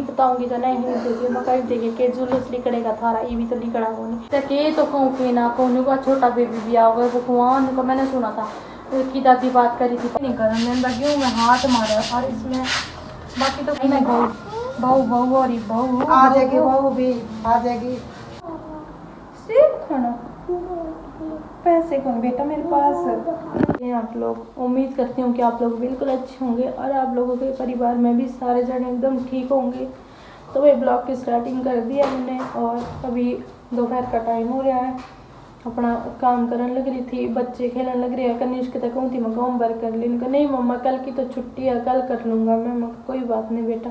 बताऊंगी तो नहीं देखिए मैं कहीं देखिए के जुलूस निकलेगा थारा ये भी तो निकला होने के तो कहूँ कि ना कहूँ का छोटा बेबी भी आ गया भगवान को मैंने सुना था उसकी दादी बात करी थी नहीं कर मैंने लगी मैं हाथ मारा और इसमें बाकी तो कहीं ना बहू बहू और बहू आ जाएगी, बहू भी आ जाएगी। सेब खाना पैसे कौन बेटा मेरे पास। आप लोग उम्मीद करती हूँ कि आप लोग बिल्कुल अच्छे होंगे और आप लोगों के परिवार में भी सारे जने एकदम ठीक होंगे। तो वही ब्लॉग की स्टार्टिंग कर दिया हमने और अभी दोपहर का टाइम हो रहा है। अपना काम करने लग रही थी, बच्चे खेलने लग रहे हैं। कनिष्क तक कहूँ थी मैं होमवर्क कर ली, नहीं मम्मा कल की तो छुट्टी है कल कर लूँगा मैं। कोई बात नहीं बेटा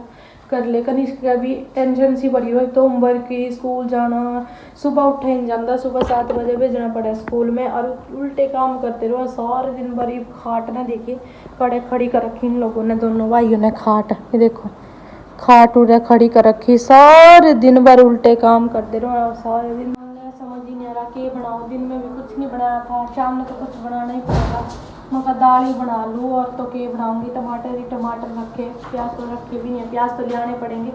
कर ले। कनिष्क का भी टेंशन सी बड़ी हो तो होमवर्क की स्कूल जाना, सुबह उठे नहीं जाता, सुबह 7 बजे भेजना पड़ा स्कूल में और उल्टे काम करते रहो सारे दिन। बड़ी खाट ना देखी कड़े खड़ी कर रखी इन लोगों ने, दोनों भाइयों ने खाट, ये देखो खाट उड़े खड़ी कर रखी, सारे दिन भर उल्टे काम करते रहो सारे दिन। समझ ही नहीं आ रहा कि बनाओ, दिन में भी कुछ नहीं बनाया था, शाम में तो कुछ बनाना ही पड़ेगा। मगर दाल ही बना लूँ और तो के बनाऊंगी। टमाटर ही टमाटर रखे, प्याज तो रखे भी नहीं है, प्याज तो ले आने पड़ेंगे।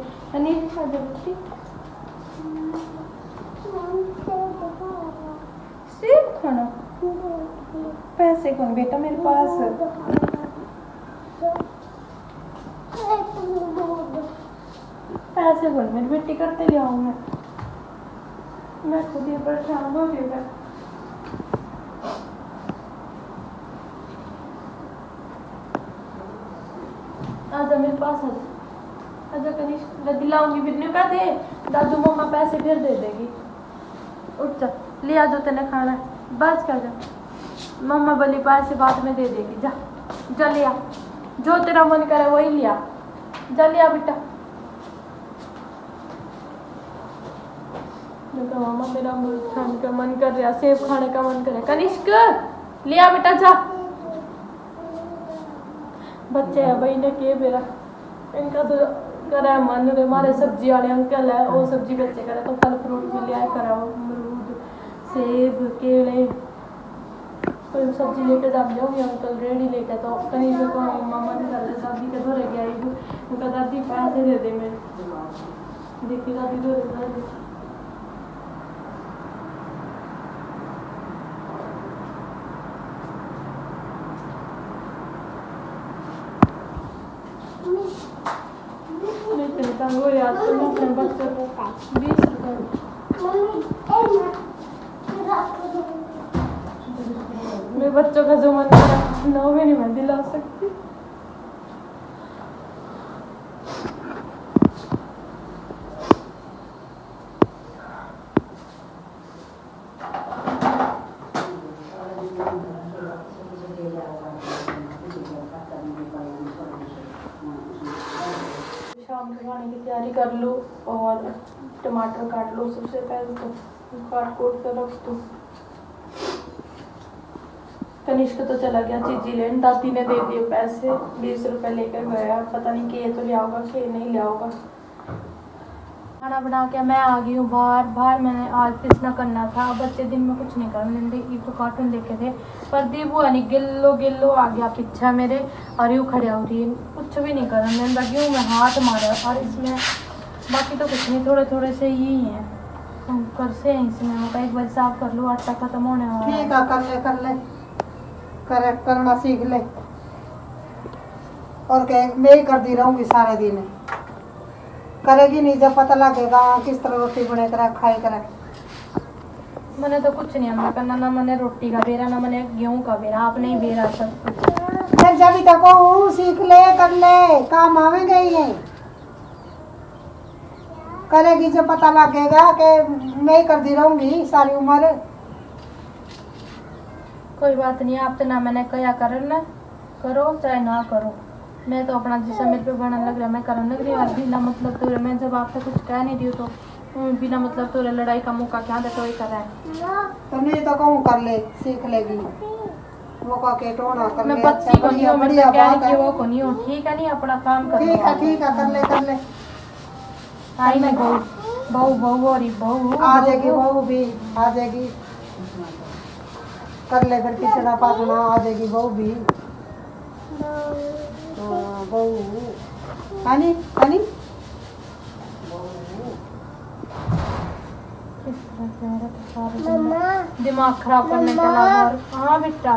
सेब खाना पैसे कौन बेटा मेरे पास। पैसे कौन मेरी बेटी करते जाऊँ मैं खुद ही परेशान हो गई। आजा मेरे पास आजा कनिष्क दिलाऊंगी बिन्नू का दे दादू मम्मा पैसे फिर दे देगी। उठ जा ले आ जो तेने खाना है बस कर जा मम्मा बोली पैसे बाद में दे देगी। जा जा ले आ जो तेरा मन करे वही लिया जा ले आ बेटा। देखो मामा मेरा खाने का मन कर रहा, सेब खाने का मन कर रहा। कनिष्क ले आ बेटा जा। बच्चे है भाई ने के मेरा इनका तो करा मन रे हमारे सब्जी वाले अंकल है वो सब्जी बच्चे करे तो फल फ्रूट भी ले आए करा अमरूद सेब केले कोई सब्जी लेके जब जाऊंगी अंकल रेडी लेके तो कहीं से को मामा ने कर दादी के धोरे गया उनका दादी पैसे दे दे मैं देखी दादी धोरे हो यार तुम अपने बच्चों को 20 मेरे बच्चों का जो मन करा नौ में नहीं मैं दिला सकती। शाम के खाने की तैयारी कर लो और टमाटर काट लो। सबसे पहले तो काट कोट कर रख दो। कनिष्क तो चला गया चीजी लेने, दादी ने दे दिए पैसे 20 रुपए लेकर गया। पता नहीं कि ये तो लिया होगा कि नहीं लिया होगा। खाना बना के मैं आ गई हूँ बाहर मैंने आज पिछना करना था। बच्चे दिन में कुछ नहीं करने ये तो कार्टून देखे थे पर दीबू है नहीं गिल्लो आ गया पीछा मेरे और यूँ खड़े हो रही है कुछ भी नहीं कर मैंने लगी हूँ मैं हाथ मारा और इसमें बाकी तो कुछ नहीं थोड़े से ही हैं कर से इसमें मैं एक बार साफ कर लूँ आटा खत्म होने वाला है। ठीक है कर ले करना सीख ले और क्या मैं ही करती रहूँगी सारे दिन करेगी नहीं जब पता लगेगा किस तरह रोटी बने करा खाई करे। मैंने तो कुछ नहीं हमने करना ना मैंने रोटी का बेरा ना मैंने गेहूं का बेरा आपने ही बेरा सब फिर जब तक सीख ले कर ले काम आवेंगे ही है करेगी जब पता लगेगा कि मैं ही करती रहूंगी सारी उम्र। कोई बात नहीं आप तो ना मैंने कया करना करो चाहे ना करो मैं तो अपना जिस मेरे पे बनने लग रहा मैं करने लग रही हूँ बिना मतलब तो मैं जब आपसे कुछ कह नहीं रही हूँ तो बिना मतलब तो लड़ाई का मौका क्या देते वही कर रहा है तो नहीं तो कहूँ कर ले सीख लेगी मौका के टोना कर ले। मैं बच्ची को नहीं हूँ मैं तो कह रही वो को नहीं हूँ ठीक है नहीं अपना काम कर ठीक है कर ले आई मैं बहू और बहू आ जाएगी बहू भी आ जाएगी कर ले फिर पिछड़ा पासना आ जाएगी बहू भी बहू हनी इस तरह से मेरा तो सारा दिमाग खराब करने के अलावा और हाँ बेटा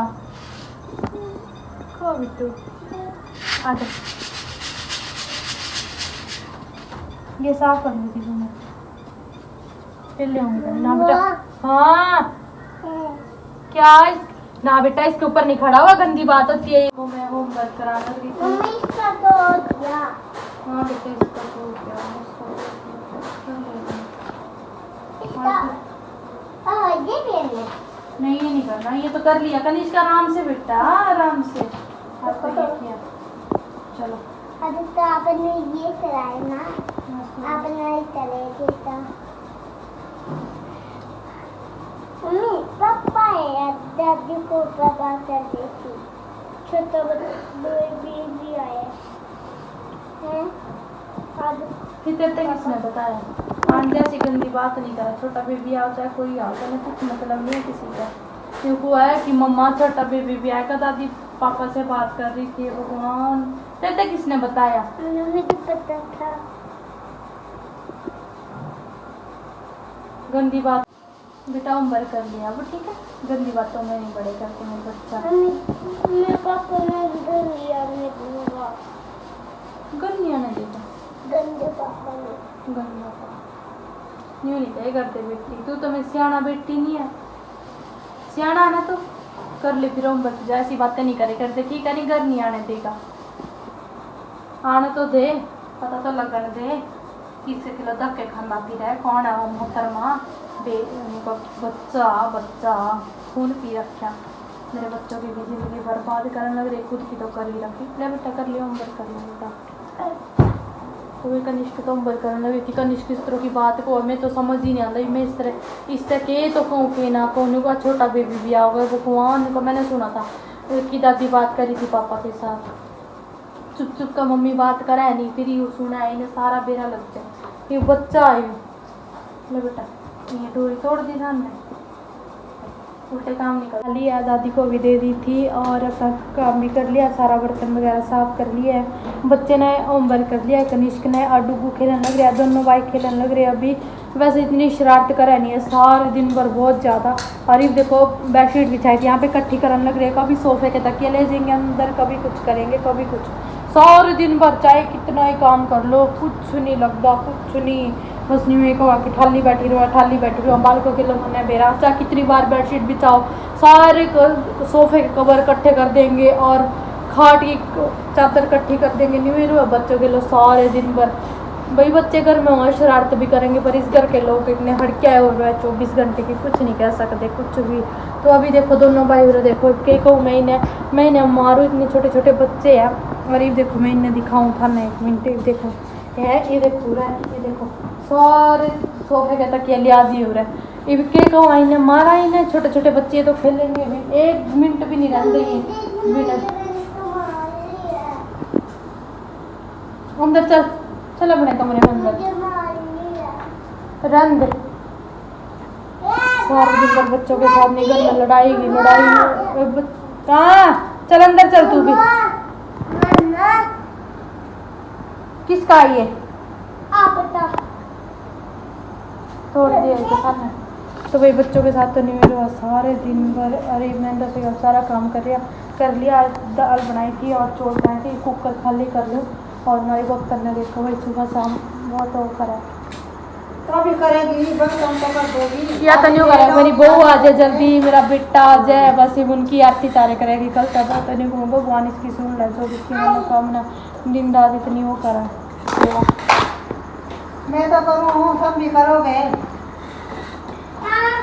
खो बिट्टू आ जा ये साफ कर ली थी मैंने फिर ले आऊंगी ना बेटा हाँ क्या ना बेटा इसके ऊपर नहीं खड़ा हुआ गंदी बात होती है वो मैं होमवर्क करा रही थी हाँ बेटा इसका तो क्या नहीं ये नहीं करना ये तो कर लिया कनिष्का आराम से बेटा आराम से आपने ये किया चलो अभी तो आपने ये कराया ना आपने ये करेगी तो मम्मी पापा है दादी को पापा कर देती छोटा बेबी आया है अब फिर तेरे तक किसने बताया आन जैसी गंदी बात नहीं करा छोटा बेबी आओ चाहे कोई आओ तो कुछ मतलब नहीं है किसी का क्योंकि हुआ है कि मम्मा छोटा बेबी भी आएगा दादी पापा से बात कर रही थी भगवान तेरे तक किसने बताया मुझे तो पता था गंदी बात बेटा होमवर्क कर लिया वो ठीक है गंदी बातों में नहीं बड़े करते मेरे बच्चा मेरे पापा ने डर लिया मेरे को गंदिया ने देखा गंदे पापा ने गंदा यूँ नहीं कहे करते बेटी तू तो मैं सियाना बेटी नहीं है सियाना आना तो कर ले फिर होमवर्क जा ऐसी बातें नहीं करे करते की करी घर नहीं आने देगा आने तो दे पता तो लगन दे किससे किलो धक्के खाना पी रहा है कौन है वो मोहतरमा बच्चा बच्चा खून पी रखा मेरे बच्चों की भी जिंदगी बर्बाद करने लग रही खुद की तो कर ही रखी ले बेटा कर लिया होमवर्क कर लिया बेटा तो वे कनिष्क तो होमवर्क करने लगी थी कनिष्क इस तरह की बात को मैं तो समझ ही नहीं आता मैं इस तरह के तो कहूँ कि ना कहूँ का छोटा बेबी भी आओगे भगवान को मैंने सुना था उसकी दादी बात करी थी पापा के साथ चुप चुप का मम्मी बात करा है नहीं फिर यूँ सुना है इन्हें सारा बेरा लग जाए ये बच्चा आयु ले बेटा ये डोरी तोड़ दी था हमने उल्टे काम नहीं कर लिया दादी को भी दे दी थी और अपना काम भी कर लिया सारा बर्तन वगैरह साफ कर लिया है बच्चे ने होमवर्क कर लिया कनिष्क ने और डुगू खेलने लग रहा है दोनों भाई खेलने लग रहे हैं अभी वैसे इतनी शरारत करा नहीं है सारे दिन भर बहुत ज़्यादा और ये देखो बेडशीट बिछाई थी यहाँ पे इकट्ठी करने लग रहे हैं कभी सोफे के तकिए ले जाएंगे अंदर कभी कुछ करेंगे कभी कुछ सारे दिन भर चाहे कितना ही काम कर लो कुछ नहीं लगता कुछ नहीं बस नहीं मेरे को आके ठाली बैठी रहो बालकों के लोगों ने बेरा चाहे कितनी बार बेडशीट बिछाओ सारे सोफे के कवर इकट्ठे कर देंगे और खाट की चादर इकट्ठी कर देंगे नहीं मेरे बच्चों के लोग सारे दिन भर भाई बच्चे घर में होंगे शरारत भी करेंगे पर इस घर के लोग इतने हड़के हो रहे हैं 24 घंटे की कुछ नहीं कह सकते कुछ भी तो अभी देखो दोनों भाई उधर देखो के कहूँ मैं मारूँ इतने छोटे छोटे बच्चे हैं और ये देखो मैं इन्हें दिखाऊँ था ना 1 मिनट देखो ये देखो पूरा है ये देखो सारे सोफे के तक ये लिया दिए हो रहा है ये के कहूँ इन्हें मारा इन्हें छोटे छोटे बच्चे तो खेलेंगे 1 मिनट भी नहीं रहते ये मिनट अंदर चल अपने कमरे में अंदर रंग सारे दिन भर बच्चों के साथ निकल में लड़ाई हाँ चल अंदर चल तू भी किसका ये तोड़ दिया इसके सामने तो भाई बच्चों के साथ तो नहीं मेरे पास सारे दिन भर अरे मैंने तो सारा काम कर लिया दाल बनाई थी और चौल बनाए थे कुकर खाली कर लूँ और हमारी वक्त करने देखो भाई सुबह शाम बहुत वो करा कभी करेगी बस काम तो कर देगी या तो नहीं करेगा मेरी बहू आ जाए जल्दी मेरा बेटा आ जाए बस ये उनकी आरती तारे करेगी कल तक तो नहीं कहूँ भगवान इसकी सुन ले जो इसकी मनोकामना दिन रात इतनी वो करा मैं तो करूँ सब भी करोगे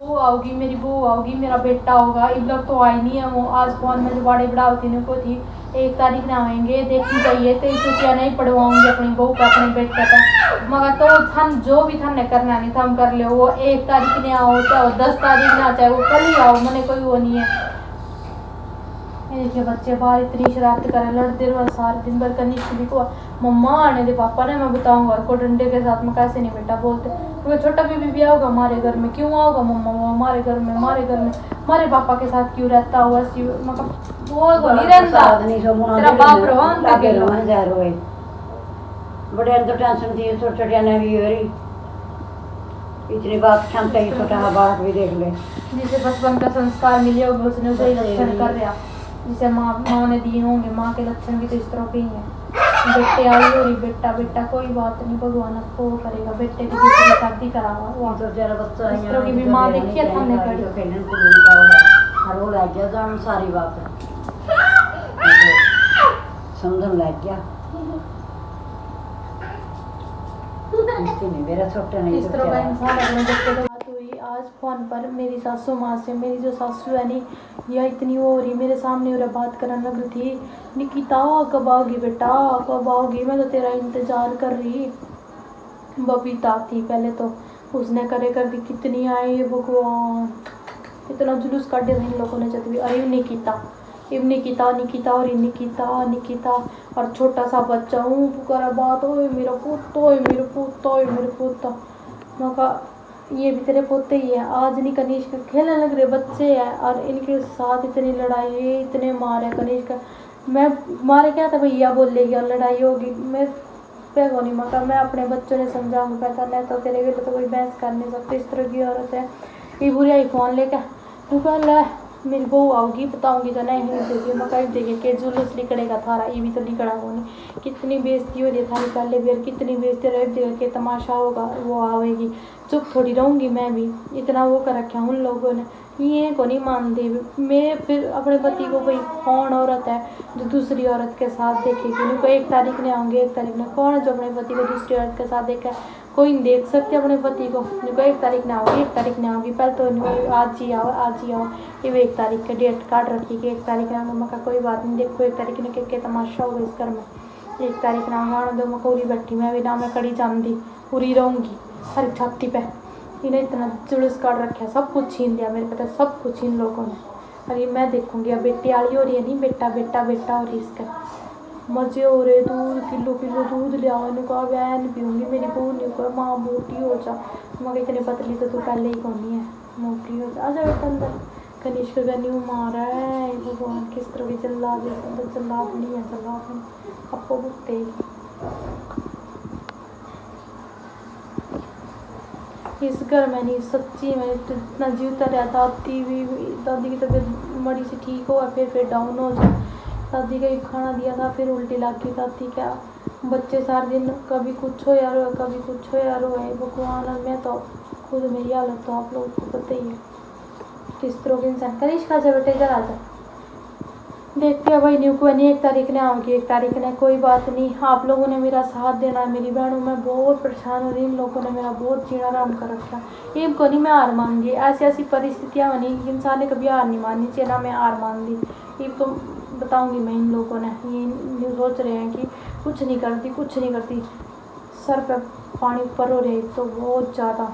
वो आओगी मेरी बहू आओगी मेरा बेटा होगा इन लोग तो आई नहीं है वो आज फोन में जो बड़े बढ़ावती को थी 1 तारीख ना आएंगे देखी जाइए तो छुट्टियाँ नहीं पढ़वाऊंगी अपनी बहू का अपने बेटे का मगर तो हम जो भी था न करना नहीं था हम कर ले वो 1 तारीख ने आओ चाहे 10 तारीख ना चाहे वो कल ही आओ मैंने कोई वो नहीं है के बच्चे बाहर इतनी शरारत करें लड़ते रहो सारे दिन भर कनिष्क भी को मम्मा आने दे पापा ने मैं बताऊंगा को डंडे के साथ में कैसे नहीं बेटा बोलते क्योंकि छोटा भी आओगा हमारे घर में क्यों आओगा मम्मा वो हमारे घर में हमारे पापा के साथ क्यों रहता हुआ मतलब वो नहीं रहता तेरा बाप रोहन लगे बड़े तो टेंशन थी छोटे छोटे ने भी हो रही इतनी बात क्षमता ही छोटा बालक भी देख ले। जिसे बचपन का संस्कार मिले होगा उसने उसे ही लक्षण कर रहा, जिसे माँ ने दिए होंगे। माँ के लक्षण भी तो इस तरह के ही हैं। बेटे आई हो रही, बेटा बेटा कोई बात नहीं, भगवान आपको वो करेगा। बेटे की दूसरी शादी करावा वो तो जरा बच्चा इस तरह की भी माँ देखी है हमने कड़ी। तो खेलने को मिलता होगा हर वो लग गया जान सारी बात समझन लग गया। इसके नहीं मेरा छोटा नहीं इस तरह का इंसान अपने बच्चे को बात हुई आज फोन पर मेरी सासू माँ से। मेरी जो सासू है नहीं, यह इतनी वो हो रही मेरे सामने और बात करने लग थी, निकिता कब आओगी बेटा, कब आओगी, मैं तो तेरा इंतजार कर रही। बबीता थी पहले तो, उसने करे कर दी, कितनी आई भगवान, इतना जुलूस काट दिया इन लोगों ने। जब भी अरे निकिता निकिता निकिता और निकिता निकिता और छोटा सा बच्चा हूँ पुकारा बात हो मेरा पुत हो मेरे पुत हो मेरे पुत। मैं कहा ये भी तेरे पोते ही है। आज नहीं कनिष्क खेलने लग रहे बच्चे हैं और इनके साथ इतनी लड़ाई है, इतने मारे कनिष्क। मैं मारे क्या था भैया बोल लेगी और लड़ाई होगी, मैं पैगो नहीं मका। मैं अपने बच्चों ने समझाऊंगा पता नहीं तो तेरे लिए तो कोई बहस कर नहीं सकती। इस तरह की औरत है ये बुरी आई फोन लेकर तू कह ले मेरी बहू आओगी बताऊंगी तो नहीं देखिए मका देखिए के जुलूस निकलेगा थारा, ये भी तो निकला वो नहीं। कितनी बेइज्जती हो रही थारी पहले भी, कितनी बेइज्जती रह देगा के तमाशा होगा वो आवेगी। चुप थोड़ी रहूँगी मैं भी, इतना वो कर रखा उन लोगों ने, ये को नहीं मानती मैं। फिर अपने पति को भाई कौन औरत है जो दूसरी औरत के साथ देखेगी? उनको 1 तारीख ने आऊँगी 1 तारीख ने, कौन है जो अपने पति को दूसरी औरत के साथ देखा? कोई नहीं देख सकते अपने पति को। उनको 1 तारीख ने आओगी 1 तारीख ने आऊँगी, पहले तो आज ही आओ आज ही आओ। ये भी 1 तारीख का डेट कार्ड रखी कि 1 तारीख ने आऊँगा। मैं कोई बात नहीं, देखो 1 तारीख ने के तमाशा होगा इस घर में। 1 तारीख ने आऊँगा दो मैं पूरी बैठी मैं भी ना मैं कड़ी जामदी पूरी रहूँगी हर छाती पे। इन्हें इतना जुलूस काट रखा है, सब कुछ छीन लिया मेरे पता सब कुछ इन लोगों ने। अरे मैं देखूंगी अब बेटी आली हो रही है नहीं, बेटा बेटा बेटा हो रही इसका मजे हो रहे। दूध किलो किलो दूध ले आओ, इन्हें कहा वैन पीऊँगी मेरी बहू ने कहा माँ मोटी हो जा। मैं इतनी पतली तो तू पहले ही कौन है, मोटी हो जा आजा बेटा अंदर। कनिष्क का न्यू मारा है भगवान, किस तरह की जल्लाद है, जल्लाद नहीं है जल्लाद आपको भुगते। इस घर में नहीं सच्ची में इतना जीवता रहा। दादी भी दादी की तबीयत बड़ी सी ठीक हो फिर डाउन हो जाए। दादी का एक खाना दिया था फिर उल्टी लग गई दादी क्या। बच्चे सारे दिन कभी कुछ हो यार कभी कुछ हो यार है भगवान। और मैं तो खुद मेरी हालत तो आप लोगों को पता ही है किस तरह के इंसान। करिश खा जा बेटे इधर आ जा, देखते हैं भाई न्यू को नहीं 1 तारीख ने आऊँगी 1 तारीख ने, कोई बात नहीं। आप लोगों ने मेरा साथ देना है मेरी बहनों, मैं बहुत परेशान हो रही। इन लोगों ने मेरा बहुत जीना आराम कर रखा। इनको नहीं मैं हार मान दी, ऐसी ऐसी परिस्थितियाँ बनी इंसान ने कभी हार नहीं माननी चाहिए ना। मैं हार मान दी इनको बताऊँगी मैं। इन लोगों ने ये सोच रहे हैं कि कुछ नहीं करती कुछ नहीं करती, सर पर पानी ऊपर हो रहे तो बहुत ज़्यादा।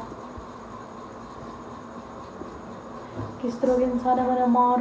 किस तरह के इंसान है मेरा माँ